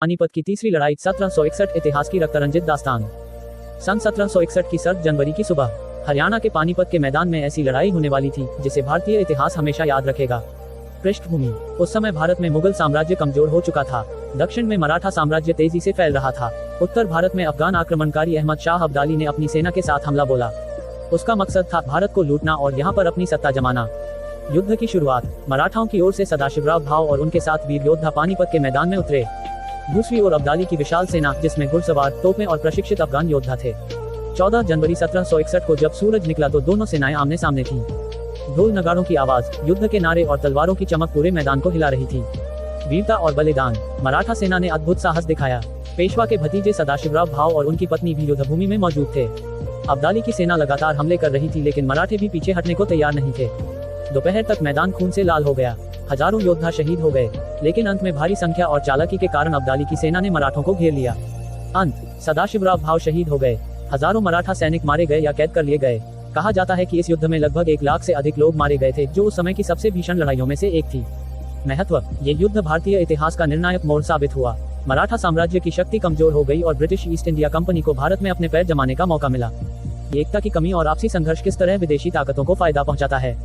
पानीपत की तीसरी लड़ाई 1761 इतिहास की रक्तरंजित दास्तान। सन 1761 की सर्द जनवरी की सुबह हरियाणा के पानीपत के मैदान में ऐसी लड़ाई होने वाली थी जिसे भारतीय इतिहास हमेशा याद रखेगा। पृष्ठभूमि: उस समय भारत में मुगल साम्राज्य कमजोर हो चुका था। दक्षिण में मराठा साम्राज्य तेजी से फैल रहा था। उत्तर भारत में अफगान आक्रमणकारी अहमद शाह अब्दाली ने अपनी सेना के साथ हमला बोला। उसका मकसद था भारत को लूटना और यहाँ पर अपनी सत्ता जमाना। युद्ध की शुरुआत मराठाओं की ओर से सदाशिवराव भाव और उनके साथ वीर योद्धा पानीपत के मैदान में उतरे। दूसरी ओर अब्दाली की विशाल सेना जिसमें घुड़सवार, तोपें और प्रशिक्षित अफगान योद्धा थे। 14 जनवरी 1761 को जब सूरज निकला तो दोनों सेनाएं आमने सामने थीं। ढोल नगाड़ों की आवाज, युद्ध के नारे और तलवारों की चमक पूरे मैदान को हिला रही थी। वीरता और बलिदान: मराठा सेना ने अद्भुत साहस दिखाया। पेशवा के भतीजे सदाशिवराव भाव और उनकी पत्नी भी युद्धभूमि में मौजूद थे। अब्दाली की सेना लगातार हमले कर रही थी लेकिन मराठे भी पीछे हटने को तैयार नहीं थे। दोपहर तक मैदान खून से लाल हो गया। हजारों योद्धा शहीद हो गए, लेकिन अंत में भारी संख्या और चालाकी के कारण अब्दाली की सेना ने मराठों को घेर लिया। अंत: सदाशिवराव भाव शहीद हो गए। हजारों मराठा सैनिक मारे गए या कैद कर लिए गए। कहा जाता है कि इस युद्ध में लगभग 1 लाख से अधिक लोग मारे गए थे, जो उस समय की सबसे भीषण लड़ाइयों में से एक थी। महत्व: ये युद्ध भारतीय इतिहास का निर्णायक मोड़ साबित हुआ। मराठा साम्राज्य की शक्ति कमजोर हो गई और ब्रिटिश ईस्ट इंडिया कंपनी को भारत में अपने पैर जमाने का मौका मिला। एकता की कमी और आपसी संघर्ष किस तरह विदेशी ताकतों को फायदा पहुंचाता है।